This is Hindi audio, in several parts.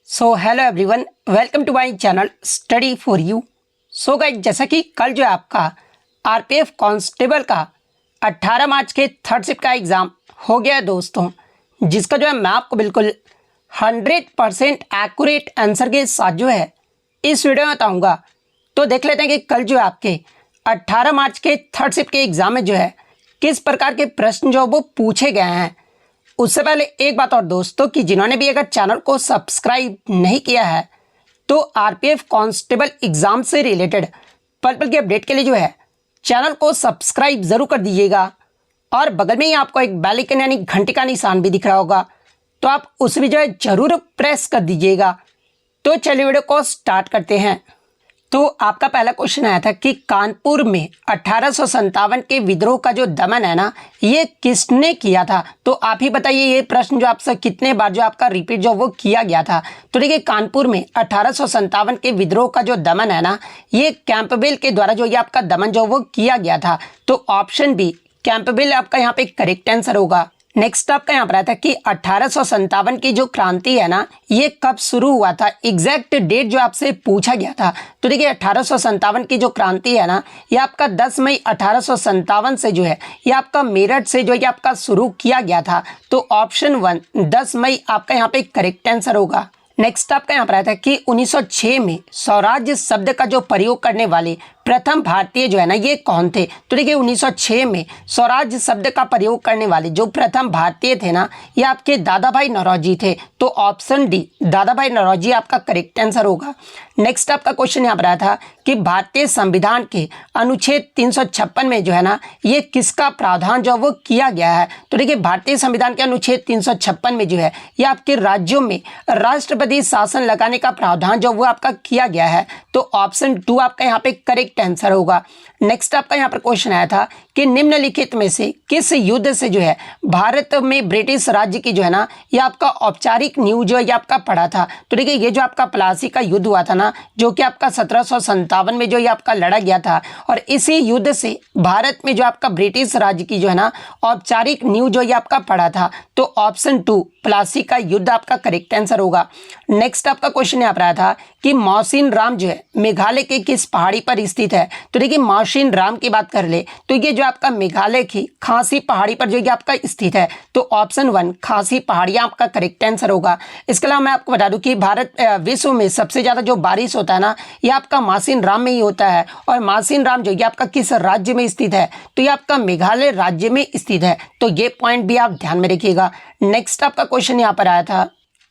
So hello everyone, welcome to my channel study for you. So guys, जैसा कि कल जो है आपका आरपीएफ कांस्टेबल का 18 मार्च के थर्ड शिफ्ट का एग्ज़ाम हो गया है दोस्तों, जिसका जो है मैं आपको बिल्कुल 100% एक्यूरेट आंसर के साथ जो है इस वीडियो में बताऊँगा। तो देख लेते हैं कि कल जो है आपके 18 मार्च के थर्ड शिफ्ट के एग्ज़ाम में जो है किस प्रकार के प्रश्न जो वो पूछे गए हैं। उससे पहले एक बात और दोस्तों, कि जिन्होंने भी अगर चैनल को सब्सक्राइब नहीं किया है तो आरपीएफ कांस्टेबल एग्ज़ाम से रिलेटेड पल पल की अपडेट के लिए जो है चैनल को सब्सक्राइब ज़रूर कर दीजिएगा। और बगल में ही आपको एक बेल आइकन यानी घंटी का निशान भी दिख रहा होगा, तो आप उसे भी जो है ज़रूर प्रेस कर दीजिएगा। तो चलिए वीडियो को स्टार्ट करते हैं। तो आपका पहला क्वेश्चन आया था कि कानपुर में 1857 के विद्रोह का जो दमन है ना, ये किसने किया था। तो आप ही बताइए, ये प्रश्न जो आपसे कितने बार जो आपका रिपीट जो वो किया गया था। तो देखिए, कानपुर में 1857 के विद्रोह का जो दमन है ना, ये कैंपबेल के द्वारा जो ये आपका दमन जो वो किया गया था। तो ऑप्शन बी कैंपबेल आपका यहाँ पे करेक्ट आंसर होगा। नेक्स्ट आपका यहाँ पर आया था कि 1857 की जो क्रांति है ना, ये कब शुरू हुआ था। एग्जैक्ट डेट जो आपसे पूछा गया था। तो देखिए, 1857 की जो क्रांति है ना, ये आपका 10 मई 1857 से जो है ये आपका मेरठ से जो है आपका शुरू किया गया था। तो ऑप्शन 1 10 मई आपका यहाँ पे करेक्ट आंसर होगा। नेक्स्ट आपका यहाँ पर आया था कि 1906 में स्वराज्य शब्द का जो प्रयोग करने वाले प्रथम भारतीय जो है ना, ये कौन थे। तो देखिए, 1906 में स्वराज्य शब्द का प्रयोग करने वाले जो प्रथम भारतीय थे ना, ये आपके दादा भाई नौरोजी थे। तो ऑप्शन डी दादा भाई नौरोजी आपका करेक्ट आंसर होगा। नेक्स्ट आपका क्वेश्चन यहाँ पर आया था कि भारतीय संविधान के अनुच्छेद 356 में जो है ना, ये किसका प्रावधान जो वो किया गया है। तो देखिए, भारतीय संविधान के अनुच्छेद 356 में जो है ये आपके राज्यों में राष्ट्रपति शासन लगाने का प्रावधान जो वो आपका किया गया है। तो ऑप्शन 2 आपका यहाँ पे करेक्ट आंसर होगा। नेक्स्ट आपका यहाँ पर क्वेश्चन आया था कि निम्नलिखित में से किस युद्ध से जो है भारत में ब्रिटिश राज्य की जो है ना, ये आपका औपचारिक नींव जो है ये आपका पड़ा था। तो देखिए, ये जो आपका प्लासी का युद्ध हुआ था ना, जो कि आपका 1757 में जो ये आपका लड़ा गया था, और इसी युद्ध से भारत में जो आपका ब्रिटिश राज्य की जो है ना औपचारिक नींव जो ये आपका पड़ा था। तो ऑप्शन 2 प्लासी का युद्ध आपका करेक्ट आंसर होगा। नेक्स्ट आपका क्वेश्चन यहाँ पर आया था कि मौसिन राम जो है मेघालय के किस पहाड़ी पर स्थित है। तो देखिए, मौसिन राम की बात कर ले तो ये जो आपका मेघालय की खासी पहाड़ी पर जो ये आपका स्थित है। तो ऑप्शन 1 खासी पहाड़ी आपका करेक्ट आंसर होगा। इसके अलावा मैं आपको बता दूं कि भारत विश्व में सबसे ज़्यादा जो बारिश होता है ना, ये आपका मौसिन राम में ही होता है। और मौसिन राम जो ये आपका किस राज्य में स्थित है, तो ये आपका मेघालय राज्य में स्थित है। तो ये पॉइंट भी आप ध्यान में रखिएगा। नेक्स्ट आपका क्वेश्चन यहाँ पर आया था,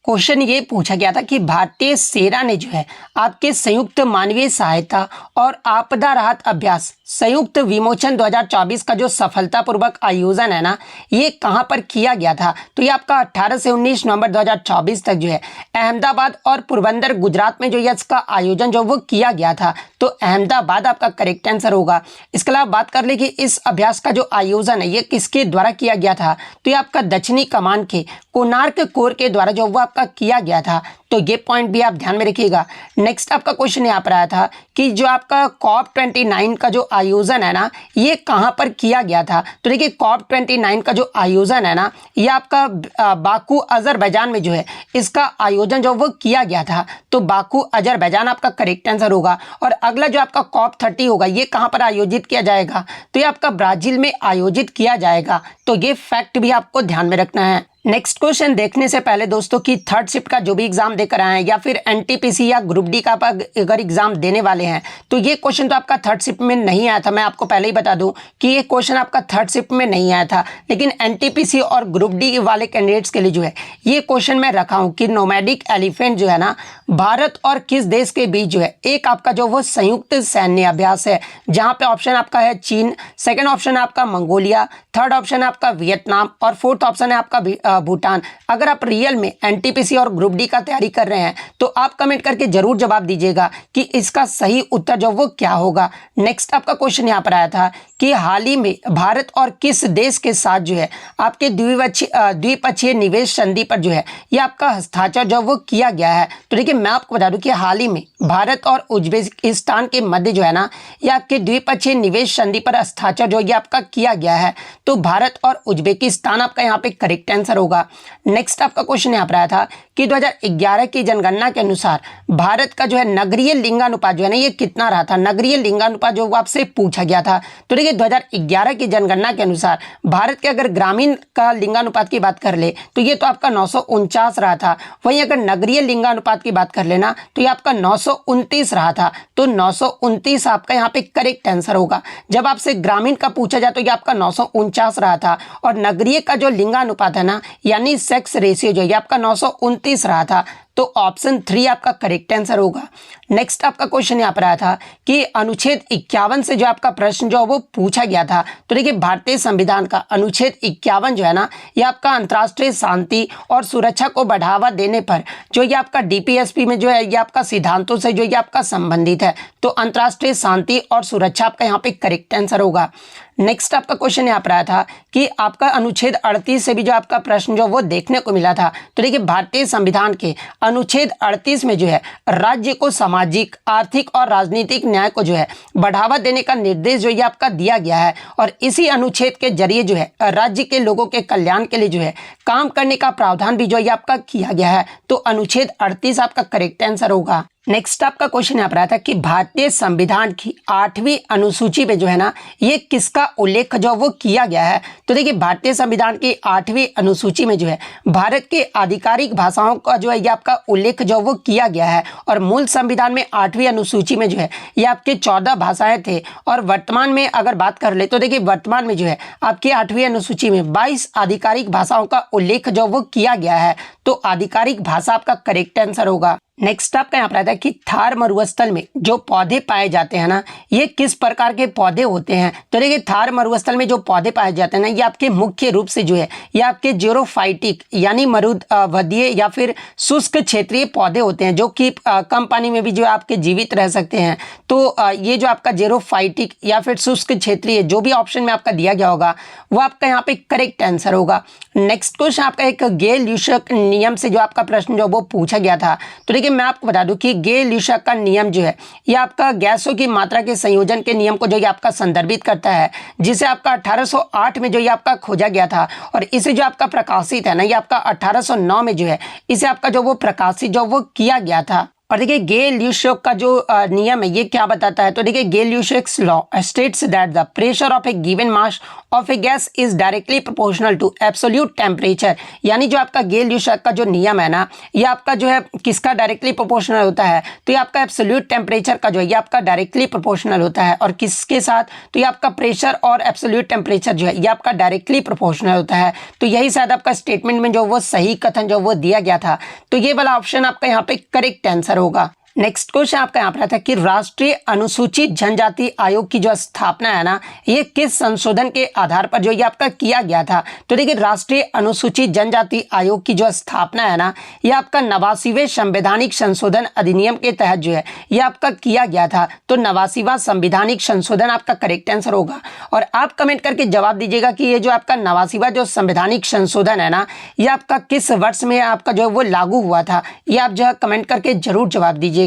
क्वेश्चन ये पूछा गया था कि भारतीय सेना ने जो है आपके संयुक्त मानवीय सहायता और आपदा राहत अभ्यास संयुक्त विमोचन 2024 का जो सफलतापूर्वक आयोजन है ना, ये कहां पर किया गया था। तो ये आपका 18 से 19 नवंबर 2024 तक जो है अहमदाबाद और पोरबंदर गुजरात में जो ये इसका आयोजन जो वो किया गया था। तो अहमदाबाद आपका करेक्ट आंसर होगा। इसके अलावा बात कर ले कि इस अभ्यास का जो आयोजन है ये किसके द्वारा किया गया था। तो ये आपका दक्षिणी कमान के कोणार्क कोर के द्वारा जो वो आपका किया गया था। तो ये पॉइंट भी आप ध्यान में रखिएगा। नेक्स्ट आपका क्वेश्चन यहाँ पर आया था कि जो आपका COP29 का जो आयोजन है ना, ये कहाँ पर किया गया था। तो देखिए, COP29 का जो आयोजन है ना, ये आपका बाकू अजरबैजान में जो है इसका आयोजन जो वो किया गया था। तो बाकू अजरबैजान आपका करेक्ट आंसर होगा। और अगला जो आपका COP30 होगा, ये कहाँ पर आयोजित किया जाएगा। तो ये आपका ब्राजील में आयोजित किया जाएगा। तो ये फैक्ट भी आपको ध्यान में रखना है। नेक्स्ट क्वेश्चन देखने से पहले दोस्तों, कि थर्ड शिफ्ट का जो भी एग्जाम देकर आए हैं या फिर एनटीपीसी या ग्रुप डी का आप अगर एग्जाम देने वाले हैं, तो ये क्वेश्चन तो आपका थर्ड शिफ्ट में नहीं आया था। मैं आपको पहले ही बता दूं कि ये क्वेश्चन आपका थर्ड शिफ्ट में नहीं आया था, लेकिन एनटीपीसी और ग्रुप डी वाले कैंडिडेट्स के लिए जो है ये क्वेश्चन मैं रखा हूँ कि नोमैडिक एलिफेंट जो है ना, भारत और किस देश के बीच जो है एक आपका जो वो संयुक्त सैन्य अभ्यास है, जहाँ पे ऑप्शन आपका है चीन, सेकेंड ऑप्शन है आपका मंगोलिया, थर्ड ऑप्शन है आपका वियतनाम और फोर्थ ऑप्शन है आपका भूटान। अगर आप रियल में एनटीपीसी और ग्रुप डी का तैयारी कर रहे हैं तो आप कमेंट करके जरूर जवाब दीजिएगा कि इसका सही उत्तर जो वो क्या होगा। नेक्स्ट आपका क्वेश्चन यहाँ पर आया था कि हाल ही में भारत और किस देश के साथ जो है आपके द्विपक्षीय निवेश संधि पर जो है ये आपका हस्ताक्षर जो वो किया गया है। तो देखिए, मैं आपको बता दूं कि हाल ही में भारत और उज्बेकिस्तान के मध्य जो है ना, ये आपके द्विपक्षीय निवेश संधि पर हस्ताक्षर जो ये आपका किया गया है। तो भारत और उज्बेकिस्तान आपका यहाँ पे करेक्ट आंसर होगा। नेक्स्ट आपका क्वेश्चन यहाँ पर आया था कि 2011 की जनगणना के अनुसार भारत का जो है नगरीय लिंगानुपात जो है ना ये कितना रहा था। नगरीय लिंगानुपात जो वो आपसे पूछा गया था। तो देखिए 2011 की जनगणना के अनुसार भारत के अगर ग्रामीण का लिंगानुपात की बात कर ले तो ये तो आपका 949 रहा था। वहीं अगर नगरीय लिंगानुपात की बात कर लेना तो ये आपका 929 रहा था। तो 929 आपका यहाँ पे करेक्ट आंसर होगा। जब आपसे ग्रामीण का पूछा जाए तो ये आपका 949 रहा था और नगरीय का जो लिंगानुपात है ना यानी सेक्स रेशियो जो ये आपका 929 रहा था। तो ऑप्शन 3 आपका करेक्ट आंसर होगा। नेक्स्ट आपका क्वेश्चन यहाँ पर आया था कि अनुच्छेद 51 से जो आपका प्रश्न जो वो पूछा गया था। तो देखिए भारतीय संविधान का अनुच्छेद 51 जो है ना ये आपका अंतर्राष्ट्रीय शांति और सुरक्षा को बढ़ावा देने पर जो ये आपका डीपीएसपी में जो है ये आपका सिद्धांतों से जो ये आपका संबंधित है। तो अंतर्राष्ट्रीय शांति और सुरक्षा आपका यहाँ पे करेक्ट आंसर होगा। नेक्स्ट आपका क्वेश्चन यहाँ पर आया था कि आपका अनुच्छेद 38 से भी जो आपका प्रश्न जो वो देखने को मिला था। तो देखिए भारतीय संविधान के अनुच्छेद 38 में जो है राज्य को सामाजिक, आर्थिक और राजनीतिक न्याय को जो है बढ़ावा देने का निर्देश जो ये आपका दिया गया है और इसी अनुच्छेद के जरिए जो है राज्य के लोगों के कल्याण के लिए जो है काम करने का प्रावधान भी जो ये आपका किया गया है। तो अनुच्छेद 38 आपका करेक्ट आंसर होगा। नेक्स्ट आपका क्वेश्चन यहाँ पर आया था कि भारतीय संविधान की 8वीं अनुसूची में जो है ना ये किसका उल्लेख जो वो किया गया है। तो देखिए भारतीय संविधान की 8वीं अनुसूची में जो है भारत के आधिकारिक भाषाओं का जो है ये आपका उल्लेख जो वो किया गया है और मूल संविधान में 8वीं अनुसूची में जो है ये आपके 14 भाषाएं थे और वर्तमान में अगर बात कर ले तो देखिए वर्तमान में जो है आपकी 8वीं अनुसूची में 22 आधिकारिक भाषाओं का उल्लेख जो वो किया गया है। तो आधिकारिक भाषा आपका करेक्ट आंसर होगा। नेक्स्ट आपका यहाँ पर आता है कि थार मरुस्थल में जो पौधे पाए जाते हैं ना ये किस प्रकार के पौधे होते हैं। तो देखिए थार मरुस्थल में जो पौधे पाए जाते हैं ना ये आपके मुख्य रूप से जो है ये आपके जेरोफाइटिक यानी मरुदीय या फिर शुष्क क्षेत्रीय पौधे होते हैं जो कि कम पानी में भी जो आपके जीवित रह सकते हैं। तो ये जो आपका जेरोफाइटिक या फिर शुष्क क्षेत्रीय जो भी ऑप्शन में आपका दिया गया होगा वो आपका यहाँ पे करेक्ट आंसर होगा। नेक्स्ट क्वेश्चन आपका एक गेल-ल्यूशक नियम से जो आपका प्रश्न जो वो पूछा गया था। तो देखिए मैं आपको बता दूं कि गेल-ल्यूशक का नियम जो है ये आपका गैसों की मात्रा के संयोजन के नियम को जो ये आपका संदर्भित करता है जिसे आपका 1808 में जो ये आपका खोजा गया था और इसे जो आपका प्रकाशित है ना ये आपका 1809 में जो है इसे आपका जो वो प्रकाशित जो वो किया गया था। और देखिए गेल-ल्यूशक का जो नियम है ये क्या बताता है। तो देखिए Gay Lussac's law states that the pressure of a given mass of a gas is directly proportional to absolute temperature. यानी जो आपका गेल-ल्यूशक का जो नियम है ना ये आपका जो है किसका डायरेक्टली प्रोपोर्शनल होता है। तो ये आपका एब्सोल्यूट टेम्परेचर का जो है ये आपका डायरेक्टली प्रोपोर्शनल होता है और किसके साथ। तो ये आपका प्रेशर और एब्सोल्यूट टेम्परेचर जो है ये आपका डायरेक्टली प्रोपोर्शनल होता है। तो यही शायद आपका स्टेटमेंट में जो वो सही कथन जो वो दिया गया था। तो ये वाला ऑप्शन आपका यहाँ पे करेक्ट आंसर होगा। नेक्स्ट क्वेश्चन आपका यहाँ पर था कि राष्ट्रीय अनुसूचित जनजाति आयोग की जो स्थापना है ना ये किस संशोधन के आधार पर जो ये आपका किया गया था। तो देखिए राष्ट्रीय अनुसूचित जनजाति आयोग की जो स्थापना है ना ये आपका 89वें संवैधानिक संशोधन अधिनियम के तहत जो है ये आपका किया गया था। तो 89वां संवैधानिक संशोधन आपका करेक्ट आंसर होगा। और आप कमेंट करके जवाब दीजिएगा कि ये जो आपका 89वां जो संवैधानिक संशोधन है ना ये आपका किस वर्ष में आपका जो है वो लागू हुआ था। ये आप जो है कमेंट करके जरूर जवाब दीजिएगा।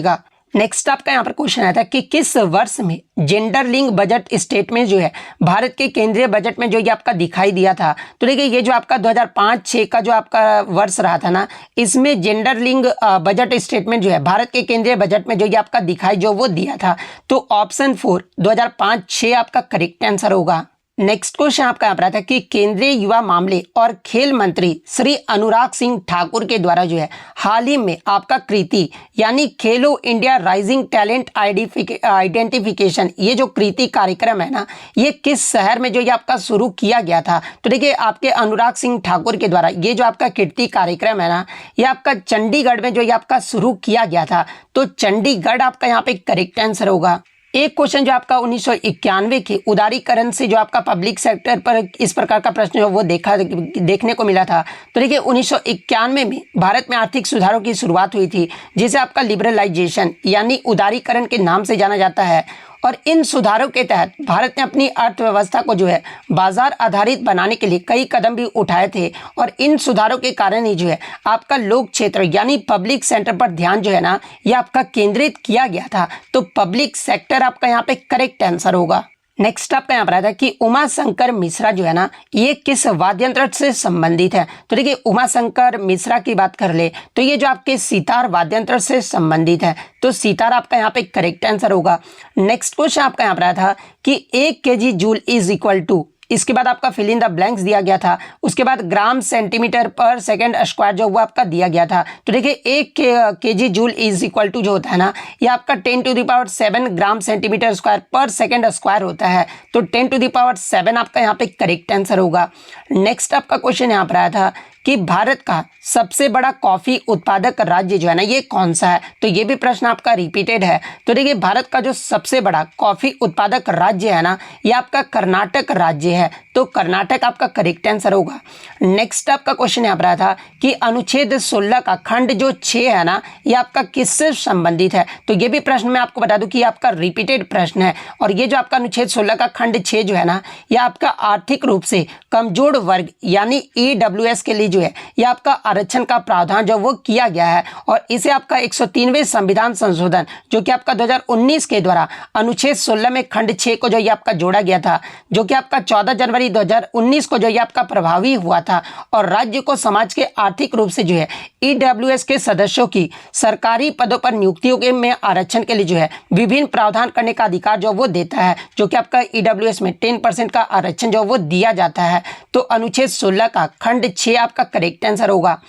नेक्स्ट आपका यहाँ पर क्वेश्चन आया था कि किस वर्ष में जेंडर लिंग बजट स्टेटमेंट जो है भारत के केंद्रीय बजट में जो ये आपका दिखाई दिया था। तो देखिए ये जो आपका 2005-6 का जो आपका वर्ष रहा था ना इसमें जेंडर लिंग बजट स्टेटमेंट जो है भारत के केंद्रीय बजट में जो ये आपका दिखाई जो वो दिया था। तो ऑप्शन 4 2005-6 आपका करेक्ट आंसर होगा। नेक्स्ट क्वेश्चन आपका यहाँ पर आता है कि केंद्रीय युवा मामले और खेल मंत्री श्री अनुराग सिंह ठाकुर के द्वारा जो है हाल ही में आपका कृति यानी खेलो इंडिया राइजिंग टैलेंट आइडेंटिफिकेशन ये जो कृति कार्यक्रम है ना ये किस शहर में जो ये आपका शुरू किया गया था। तो देखिए आपके अनुराग सिंह ठाकुर के द्वारा ये जो आपका कृति कार्यक्रम है ना ये आपका चंडीगढ़ में जो ये आपका शुरू किया गया था। तो चंडीगढ़ आपका यहाँ पे करेक्ट आंसर होगा। एक क्वेश्चन जो आपका 1991 के उदारीकरण से जो आपका पब्लिक सेक्टर पर इस प्रकार का प्रश्न जो वो देखने को मिला था। तो देखिए 1991 में भारत में आर्थिक सुधारों की शुरुआत हुई थी जिसे आपका लिबरलाइजेशन यानी उदारीकरण के नाम से जाना जाता है। और इन सुधारों के तहत भारत ने अपनी अर्थव्यवस्था को जो है बाजार आधारित बनाने के लिए कई कदम भी उठाए थे और इन सुधारों के कारण ही जो है आपका लोक क्षेत्र यानी पब्लिक सेक्टर पर ध्यान जो है ना ये आपका केंद्रित किया गया था। तो पब्लिक सेक्टर आपका यहाँ पे करेक्ट आंसर होगा। नेक्स्ट आपका यहाँ पर आता है कि उमा शंकर मिश्रा जो है ना ये किस वाद्य यंत्र से संबंधित है। तो देखिए उमा शंकर मिश्रा की बात कर ले तो ये जो आपके सितार वाद्य यंत्र से संबंधित है, तो सितार आपका यहाँ पे करेक्ट आंसर होगा। नेक्स्ट क्वेश्चन आपका यहाँ पर आया था कि 1 kg joule is equal to, इसके बाद आपका फिल इन द ब्लैंक्स दिया गया था, उसके बाद ग्राम सेंटीमीटर पर सेकंड स्क्वायर जो वो आपका दिया गया था। तो देखिए 1 kg joule is equal to जो होता है ना ये आपका 10⁻7 ग्राम सेंटीमीटर स्क्वायर पर सेकंड स्क्वायर होता है। तो 10⁻7 आपका यहाँ पे करेक्ट आंसर होगा। नेक्स्ट आपका क्वेश्चन यहाँ पर आया था कि भारत का सबसे बड़ा कॉफी उत्पादक राज्य जो है ना ये कौन सा है। तो ये भी प्रश्न आपका रिपीटेड है। तो देखिए भारत का जो सबसे बड़ा कॉफी उत्पादक राज्य है ना ये आपका कर्नाटक राज्य है। तो कर्नाटक आपका करेक्ट आंसर होगा। नेक्स्ट आपका क्वेश्चन यहाँ पर आया था कि अनुच्छेद 16 का खंड जो 6 है ना ये आपका किससे संबंधित है। तो ये भी प्रश्न मैं आपको बता दूं कि आपका रिपीटेड प्रश्न है। और ये जो आपका अनुच्छेद 16 का खंड 6 जो है ना ये आपका आर्थिक रूप से कमजोर वर्ग यानी EWS के लिए जो है ये आपका आरक्षण का प्रावधान जो वो किया गया है। और इसे आपका 103वें संविधान संशोधन जो कि आपका 2019 के द्वारा अनुच्छेद 16 में खंड 6 को जो ये आपका जोड़ा गया था, जो कि आपका 14 जनवरी 2019 को जो ये आपका प्रभावी हुआ था। और राज्य को समाज के आर्थिक रूप से जो है EWS के सदस्यों की सरकारी पदों पर नियुक्तियों के में आरक्षण के लिए जो है विभिन्न प्रावधान करने का अधिकार जो वो देता है, जो कि आपका EWS में 10% का आरक्षण जो वो दिया जाता है। तो अनुच्छेद 16 का खंड 6 आपका करेक्ट आंसर होगा।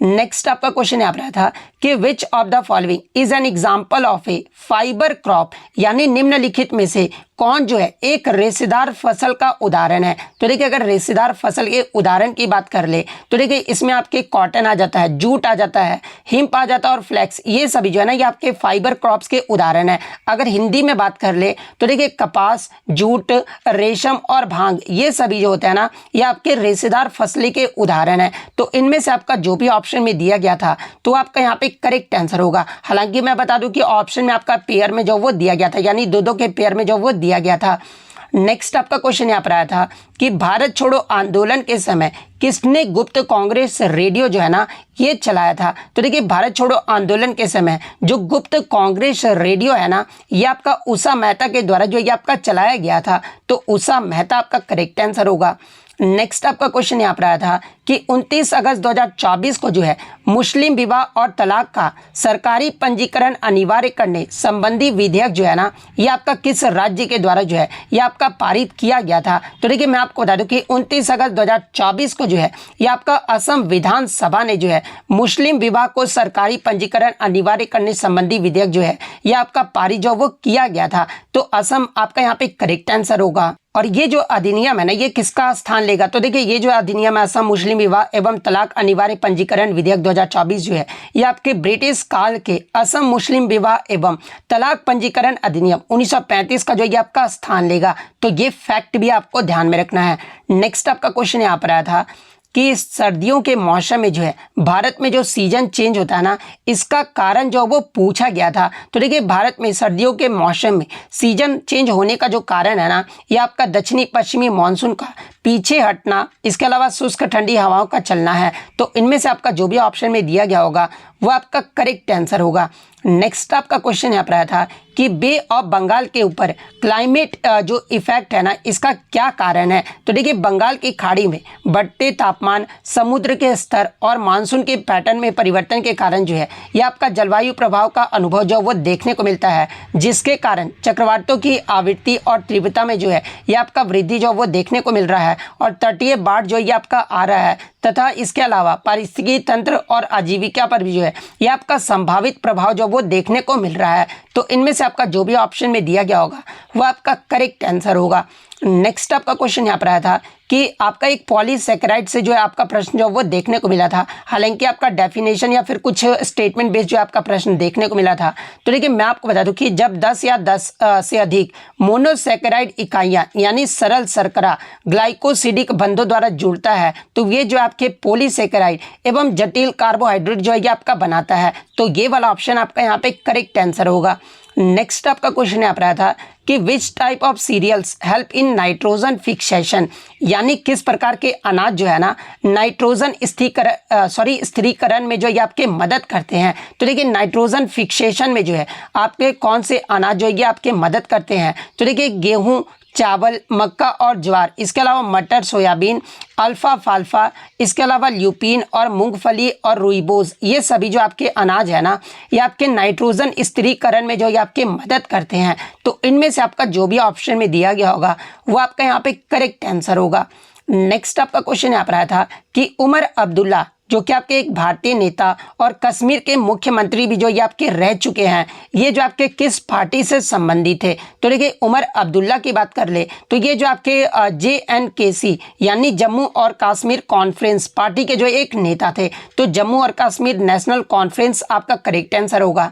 नेक्स्ट आपका क्वेश्चन यहाँ पर आया था कि which of the following is an example of A fibre crop, यानी निम्नलिखित में से कौन जो है एक रेशेदार फसल का उदाहरण है। तो देखिए अगर रेशेदार फसल के उदाहरण की बात कर ले तो देखिए इसमें आपके कॉटन आ जाता है, जूट आ जाता है, हिम्प आ जाता है और फ्लैक्स, ये सभी जो है ना ये आपके फाइबर क्रॉप्स के उदाहरण है। अगर हिंदी में बात कर ले तो देखिए कपास, जूट, रेशम और भांग ये सभी जो होते हैं ना ये आपके रेशेदार फसलें के उदाहरण है। तो इनमें से आपका जो भी ऑप्शन में दिया गया था तो आपका यहाँ पे करेक्ट आंसर होगा। हालांकि मैं बता दूं कि ऑप्शन में आपका पेयर में जो वो दिया गया था, यानी दो के पेयर में जो वो दिया गया था। नेक्स्ट आपका क्वेश्चन यहाँ पर आया था कि भारत छोड़ो आंदोलन के समय किसने गुप्त कांग्रेस रेडियो जो है ना ये चलाया था। तो देखिए भारत छोड़ो आंदोलन के समय जो गुप्त कांग्रेस रेडियो है ना ये आपका उषा मेहता के द्वारा जो ये आपका चलाया गया था। तो उषा मेहता आपका करेक्ट आंसर होगा। नेक्स्ट आपका क्वेश्चन यहाँ पर आया था कि 29 अगस्त 2024 को जो है मुस्लिम विवाह और तलाक का सरकारी पंजीकरण अनिवार्य करने संबंधी विधेयक जो है ना ये आपका किस राज्य के द्वारा जो है ये आपका पारित किया गया था। तो देखिए मैं आपको बता दूं कि 29 अगस्त 2024 को जो है ये आपका असम विधानसभा ने जो है मुस्लिम विवाह को सरकारी पंजीकरण अनिवार्य करने संबंधी विधेयक जो है ये आपका पारित जो वो किया गया था। तो असम आपका यहाँ पे करेक्ट आंसर होगा। और ये जो अधिनियम है ना ये किसका स्थान लेगा। तो देखिए ये जो अधिनियम है असम मुस्लिम विवाह एवं तलाक अनिवार्य पंजीकरण विधेयक 2024 जो है ये आपके ब्रिटिश काल के असम मुस्लिम विवाह एवं तलाक पंजीकरण अधिनियम 1935 का जो ये आपका स्थान लेगा। तो ये फैक्ट भी आपको ध्यान में रखना है। नेक्स्ट आपका क्वेश्चन यहाँ पर आया था कि सर्दियों के मौसम में जो है भारत में जो सीजन चेंज होता है ना इसका कारण जो वो पूछा गया था। तो देखिए भारत में सर्दियों के मौसम में सीजन चेंज होने का जो कारण है ना ये आपका दक्षिणी पश्चिमी मानसून का पीछे हटना, इसके अलावा शुष्क ठंडी हवाओं का चलना है। तो इनमें से आपका जो भी ऑप्शन में दिया गया होगा वो आपका करेक्ट आंसर होगा। नेक्स्ट आपका क्वेश्चन यहाँ पर आया था कि बे ऑफ बंगाल के ऊपर क्लाइमेट जो इफेक्ट है ना इसका क्या कारण है। तो देखिए बंगाल की खाड़ी में बढ़ते तापमान, समुद्र के स्तर और मानसून के पैटर्न में परिवर्तन के कारण जो है ये आपका जलवायु प्रभाव का अनुभव जो वो देखने को मिलता है, जिसके कारण चक्रवातों की आवृत्ति और तीव्रता में जो है ये आपका वृद्धि जो वो देखने को मिल रहा है और तटीय बाढ़ जो ये आपका आ रहा है तथा इसके अलावा पारिस्थितिकी तंत्र और आजीविका पर भी जो है ये आपका संभावित प्रभाव जो वो देखने को मिल रहा है। तो इनमें से आपका जो भी ऑप्शन में दिया गया होगा वो आपका करेक्ट आंसर होगा। नेक्स्ट आपका क्वेश्चन यहाँ पर आया था कि आपका एक पॉलीसेकेराइड से जो है आपका प्रश्न जो वो देखने को मिला था। हालांकि आपका डेफिनेशन या फिर कुछ स्टेटमेंट बेस्ड जो आपका प्रश्न देखने को मिला था। तो देखिए मैं आपको बता दूं कि जब 10 या 10 से अधिक मोनोसेकेराइड इकाइयाँ यानी सरल शर्करा ग्लाइकोसिडिक बंधों द्वारा जुड़ता है तो ये जो आपके पॉलीसेकेराइड एवं जटिल कार्बोहाइड्रेट जो है ये आपका बनाता है। तो ये वाला ऑप्शन आपका यहाँ पे करेक्ट आंसर होगा। नेक्स्ट आपका क्वेश्चन यहाँ पर आया था कि which type of cereals help in nitrogen fixation, यानी किस प्रकार के अनाज जो है ना नाइट्रोजन स्थिरीकरण में जो ये आपके मदद करते हैं। तो देखिए नाइट्रोजन फिक्सेशन में जो है आपके कौन से अनाज जो ये आपके मदद करते हैं। तो देखिए गेहूँ, चावल, मक्का और ज्वार, इसके अलावा मटर, सोयाबीन, अल्फा फाल्फा, इसके अलावा ल्यूपिन और मूंगफली और रूइबोज, ये सभी जो आपके अनाज है ना, ये आपके नाइट्रोजन स्थिरीकरण में जो ये आपके मदद करते हैं। तो इनमें से आपका जो भी ऑप्शन में दिया गया होगा वो आपका यहाँ पे करेक्ट आंसर होगा। नेक्स्ट आपका क्वेश्चन यहाँ पर आया था कि उमर अब्दुल्ला जो कि आपके एक भारतीय नेता और कश्मीर के मुख्यमंत्री भी जो ये आपके रह चुके हैं, ये जो आपके किस पार्टी से संबंधित थे? तो देखिए उमर अब्दुल्ला की बात कर ले तो ये जो आपके JNKC यानी जम्मू और कश्मीर कॉन्फ्रेंस पार्टी के जो एक नेता थे। तो जम्मू और कश्मीर नेशनल कॉन्फ्रेंस आपका करेक्ट आंसर होगा।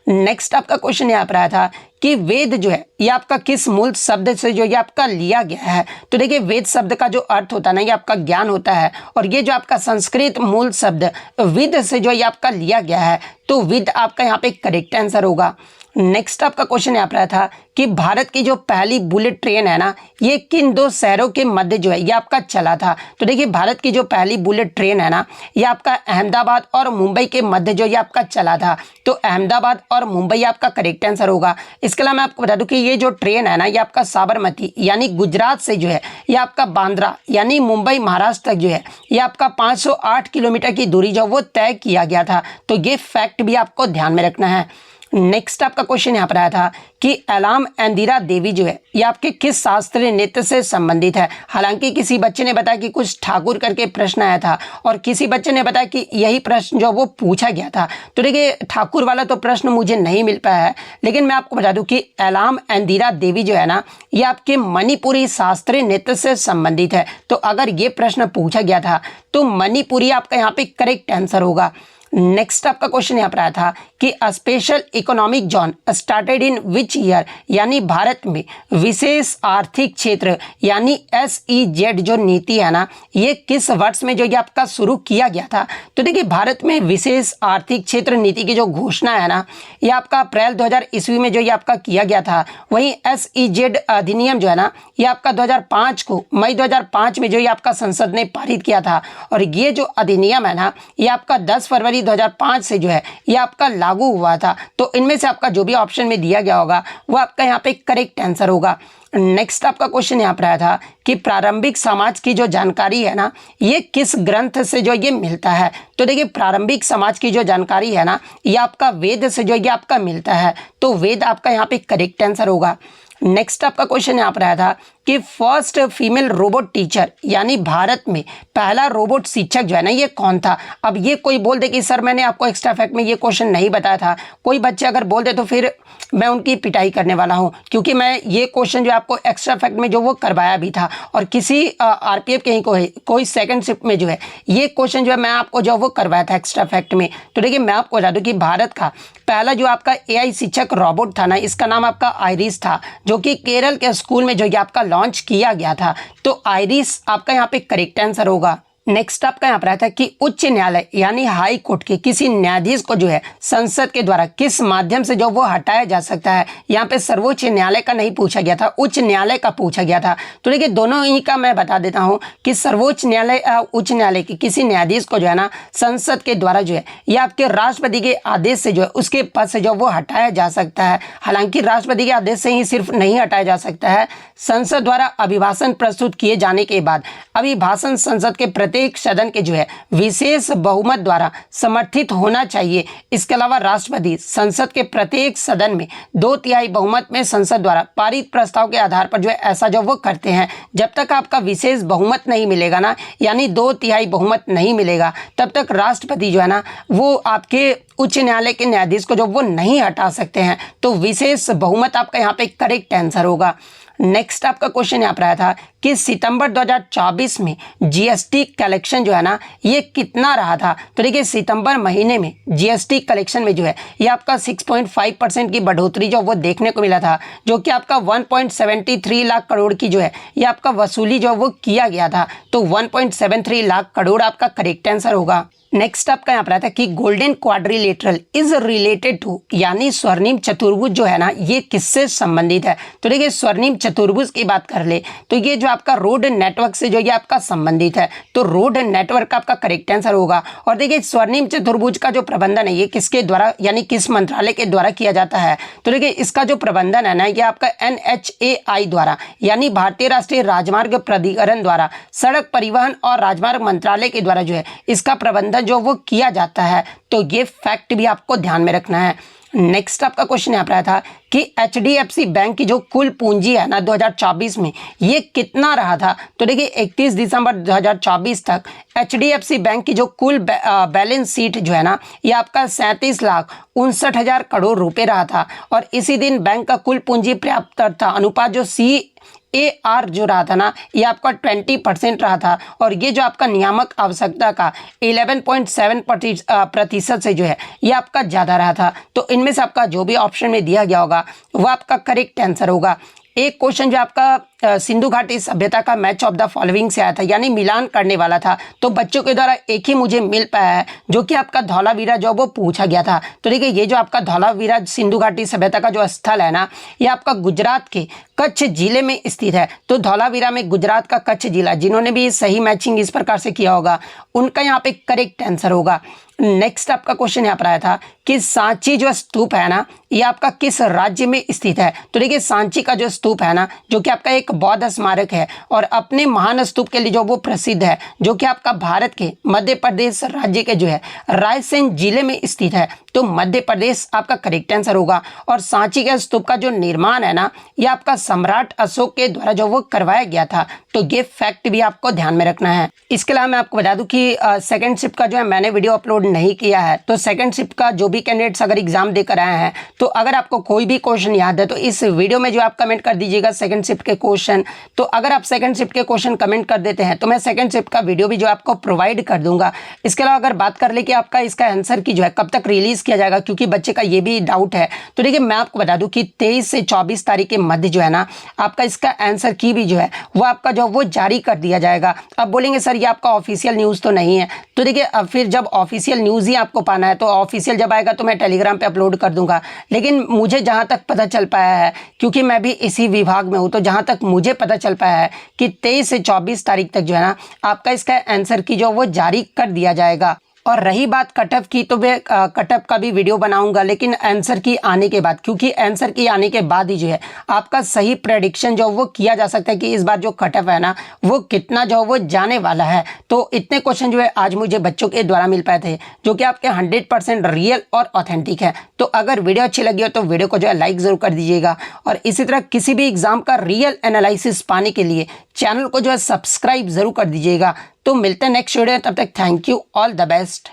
नेक्स्ट आपका क्वेश्चन यहाँ पर आया था कि वेद जो है ये आपका किस मूल शब्द से जो ये आपका लिया गया है? तो देखिए वेद शब्द का जो अर्थ होता है ना, ये आपका ज्ञान होता है, और ये जो आपका संस्कृत मूल शब्द विद से जो ये आपका लिया गया है, तो विद आपका यहाँ पे करेक्ट आंसर होगा। नेक्स्ट आपका क्वेश्चन यहाँ पर आया था कि भारत की जो पहली बुलेट ट्रेन है ना, ये किन दो शहरों के मध्य जो है ये आपका चला था? तो देखिए भारत की जो पहली बुलेट ट्रेन है ना, ये आपका अहमदाबाद और मुंबई के मध्य जो ये आपका चला था। तो अहमदाबाद और मुंबई आपका करेक्ट आंसर होगा। इसके अलावा मैं आपको बता दूं कि ये जो ट्रेन है ना, ये आपका साबरमती यानी गुजरात से जो है ये आपका बांद्रा यानी मुंबई महाराष्ट्र तक जो है ये आपका 508 किलोमीटर की दूरी जो वो तय किया गया था। तो ये फैक्ट भी आपको ध्यान में रखना है। नेक्स्ट आपका क्वेश्चन यहाँ पर आया था कि एलाम एंदिरा देवी जो है ये आपके किस शास्त्रीय नृत्य से संबंधित है? हालांकि किसी बच्चे ने बताया कि कुछ ठाकुर करके प्रश्न आया था, और किसी बच्चे ने बताया कि यही प्रश्न जो वो पूछा गया था। तो देखिए ठाकुर वाला तो प्रश्न मुझे नहीं मिल पाया है, लेकिन मैं आपको बता दूं कि एलाम एंदिरा देवी जो है ना, ये आपके मणिपुरी शास्त्रीय नृत्य से संबंधित है। तो अगर ये प्रश्न पूछा गया था तो मणिपुरी आपका यहाँ पे करेक्ट आंसर होगा। नेक्स्ट आपका क्वेश्चन यहाँ पर आया था कि special economic zone started in which year, यानी भारत में विशेष आर्थिक क्षेत्र यानी SEZ जो नीति है ना, ये किस वर्ष में जो ये आपका शुरू किया गया था? तो देखिए भारत में विशेष आर्थिक क्षेत्र नीति की जो घोषणा है ना, ये आपका अप्रैल 2000 ईस्वी में जो ये आपका किया गया था। वहीं SEZ अधिनियम जो है ना, ये आपका 2005 को मई 2005 में जो ये आपका संसद ने पारित किया था, और ये जो अधिनियम है ना, ये आपका 10 फरवरी 2005 से जो है ये आपका लागू हुआ था। तो इनमें से आपका जो भी ऑप्शन में दिया गया होगा वो आपका यहाँ पे करेक्ट आंसर होगा। नेक्स्ट आपका क्वेश्चन यहाँ पर आया था कि प्रारंभिक समाज की जो जानकारी है ना, ये किस ग्रंथ से जो ये मिलता है? तो देखिए प्रारंभिक समाज की जो जानकारी है ना, ये आपका वेद से जो ये आपका मिलता है। तो वेद आपका यहाँ पे करेक्ट आंसर होगा। नेक्स्ट आपका क्वेश्चन यहाँ पर आया था कि फर्स्ट फीमेल रोबोट टीचर यानी भारत में पहला रोबोट शिक्षक जो है ना, ये कौन था? अब ये कोई बोल दे कि सर मैंने आपको एक्स्ट्रा फैक्ट में ये क्वेश्चन नहीं बताया था, कोई बच्चे अगर बोल दे तो फिर मैं उनकी पिटाई करने वाला हूं, क्योंकि मैं ये क्वेश्चन जो आपको एक्स्ट्रा फैक्ट में जो वो करवाया भी था, और किसी RPF के ही कोई सेकंड शिफ्ट में जो है ये क्वेश्चन जो है मैं आपको जो वो करवाया था एक्स्ट्रा फैक्ट में। तो देखिए मैं आपको बता दूं कि भारत का पहला जो आपका AI शिक्षक रोबोट था ना, इसका नाम आपका आइरिस था, जो कि केरल के स्कूल में जो ये आपका लॉन्च किया गया था। तो आइरिस आपका यहाँ पे करेक्ट आंसर होगा। नेक्स्ट आपका यहाँ पर आता है कि उच्च न्यायालय यानी हाई कोर्ट के किसी न्यायाधीश को जो है संसद के द्वारा किस माध्यम से जो वो हटाया जा सकता है? यहाँ पे सर्वोच्च न्यायालय का नहीं पूछा गया था, उच्च न्यायालय का पूछा गया था। तो देखिए दोनों ही का मैं बता देता हूँ कि सर्वोच्च न्यायालय उच्च न्यायालय के किसी न्यायाधीश को जो है ना संसद के द्वारा जो है ये आपके राष्ट्रपति के आदेश से जो है उसके पद से जो वो हटाया जा सकता है। हालांकि राष्ट्रपति के आदेश से ही सिर्फ नहीं हटाया जा सकता है, संसद द्वारा अभिभाषण प्रस्तुत किए जाने के बाद अभिभाषण संसद के प्रत्येक सदन के जो है विशेष बहुमत द्वारा समर्थित होना चाहिए। इसके अलावा राष्ट्रपति संसद के प्रत्येक सदन में 2/3 बहुमत में संसद द्वारा पारित प्रस्ताव के आधार पर जो है ऐसा जो वो करते हैं। जब तक आपका विशेष बहुमत नहीं मिलेगा ना, यानी 2/3 बहुमत नहीं मिलेगा, तब तक राष्ट्रपति जो है ना वो आपके उच्च न्यायालय के न्यायाधीश को जो वो नहीं हटा सकते हैं। तो विशेष बहुमत आपका यहाँ पे करेक्ट आंसर होगा। नेक्स्ट आपका क्वेश्चन यहाँ पर आया था कि सितंबर 2024 में GST कलेक्शन जो है ना ये कितना रहा था? तो देखिए सितंबर महीने में GST कलेक्शन में जो है ये आपका 6.5% की बढ़ोतरी जो वो देखने को मिला था, जो कि आपका 1.73 लाख करोड़ की जो है ये आपका वसूली जो वो किया गया था। तो 1.73 लाख करोड़ आपका करेक्ट आंसर होगा। नेक्स्ट आपका यहाँ पर आता है कि golden quadrilateral is related to, यानी स्वर्णिम चतुर्भुज जो है ना ये किससे संबंधित है? तो देखिए स्वर्णिम चतुर्भुज की बात कर ले तो ये जो आपका रोड नेटवर्क से जो ये आपका संबंधित है, तो रोड नेटवर्क आपका करेक्ट आंसर होगा। और देखिए स्वर्णिम चतुर्भुज का जो प्रबंधन है ये किसके द्वारा यानी किस मंत्रालय के द्वारा किया जाता है, तो देखिए इसका जो प्रबंधन है ना ये आपका NHAI द्वारा यानी भारतीय राष्ट्रीय राजमार्ग प्राधिकरण द्वारा सड़क परिवहन और राजमार्ग मंत्रालय के द्वारा जो है इसका प्रबंधन जो वो किया जाता है। तो ये फैक्ट भी आपको ध्यान में रखना है। नेक्स्ट आपका क्वेश्चन यहाँ पर आया था कि HDFC बैंक की जो कुल पूंजी है ना 2024 में ये कितना रहा था, तो देखिए 31 दिसंबर 2024 तक HDFC बैंक की जो कुल बैलेंस शीट जो है ना ये आपका 37,59,000 करोड़ रुपए रहा था। और इसी दिन बैंक का कुल पूंजी पर्याप्तता अनुपात जो CAR जो रहा था ना ये आपका 20% रहा था। और ये जो आपका नियामक आवश्यकता का 11.7% से जो है ये आपका ज़्यादा रहा था। तो इनमें से आपका जो भी ऑप्शन में दिया गया होगा वो आपका करेक्ट आंसर होगा। एक क्वेश्चन जो आपका सिंधु घाटी सभ्यता का मैच ऑफ द फॉलोइंग से आया था यानी मिलान करने वाला था, तो बच्चों के द्वारा एक ही मुझे मिल पाया है जो कि आपका धौलावीरा जो वो पूछा गया था। तो देखिए ये जो आपका धौलावीरा सिंधु घाटी सभ्यता का जो स्थल है ना ये आपका गुजरात के कच्छ जिले में स्थित है। तो धौलावीरा में गुजरात का कच्छ जिला, जिन्होंने भी सही मैचिंग इस प्रकार से किया होगा उनका यहाँ पे करेक्ट आंसर होगा। नेक्स्ट आपका क्वेश्चन यहाँ पर आया था कि सांची जो स्तूप है ना ये आपका किस राज्य में स्थित है, तो देखिए सांची का जो स्तूप है ना जो कि आपका एक बौद्ध स्मारक है और अपने महान स्तूप के लिए जो वो प्रसिद्ध है, जो कि आपका भारत के मध्य प्रदेश राज्य के जो है रायसेन जिले में स्थित है। तो मध्य प्रदेश आपका करेक्ट आंसर होगा। और सांची के स्तूप का जो निर्माण है ना ये आपका सम्राट अशोक के द्वारा जो वो करवाया गया था। तो ये फैक्ट भी आपको ध्यान में रखना है। इसके अलावा मैं आपको बता दूं कि सेकंड शिफ्ट का जो है मैंने वीडियो अपलोड नहीं किया है। तो सेकंड शिफ्ट का जो भी कैंडिडेट्स अगर एग्जाम देकर आए हैं तो अगर आपको कोई भी क्वेश्चन याद है तो इस वीडियो में जो आप कमेंट कर दीजिएगा सेकंड शिफ्ट के क्वेश्चन। तो अगर आप सेकंड शिफ्ट के क्वेश्चन कमेंट कर देते हैं तो मैं सेकंड शिफ्ट का वीडियो भी जो आपको प्रोवाइड कर दूंगा। इसके अलावा अगर बात कर ले कि आपका इसका आंसर की जो है कब तक रिलीज किया जाएगा, क्योंकि बच्चे का ये भी डाउट है, तो देखिए मैं आपको बता दूं कि 23 से 24 तारीख के मध्य जो है ना आपका इसका आंसर की भी जो है वो आपका जो वो जारी कर दिया जाएगा। अब बोलेंगे सर ये आपका ऑफिशियल न्यूज़ तो नहीं है, तो देखिए अब फिर जब ऑफिशियल न्यूज़ ही आपको पाना है तो ऑफिशियल जब आएगा तो मैं टेलीग्राम पे अपलोड कर दूंगा। लेकिन मुझे जहां तक पता चल पाया है, क्योंकि मैं भी इसी विभाग में हूं, तो जहां तक मुझे पता चल पाया है कि 23 से 24 तारीख तक जो है ना आपका इसका आंसर की जो वो जारी कर दिया जाएगा। और रही बात कटअप की, तो मैं कटअप का भी वीडियो बनाऊंगा लेकिन आंसर की आने के बाद, क्योंकि आंसर की आने के बाद ही जो है आपका सही प्रेडिक्शन जो वो किया जा सकता है कि इस बार जो कटअप है ना वो कितना जो वो जाने वाला है। तो इतने क्वेश्चन जो है आज मुझे बच्चों के द्वारा मिल पाए थे जो कि आपके 100% रियल और ऑथेंटिक है। तो अगर वीडियो अच्छी लगी हो तो वीडियो को जो है लाइक ज़रूर कर दीजिएगा। और इसी तरह किसी भी एग्जाम का रियल एनालिसिस पाने के लिए चैनल को जो है सब्सक्राइब ज़रूर कर दीजिएगा। तो मिलते हैं नेक्स्ट वीडियो, तब तक thank you, all the best.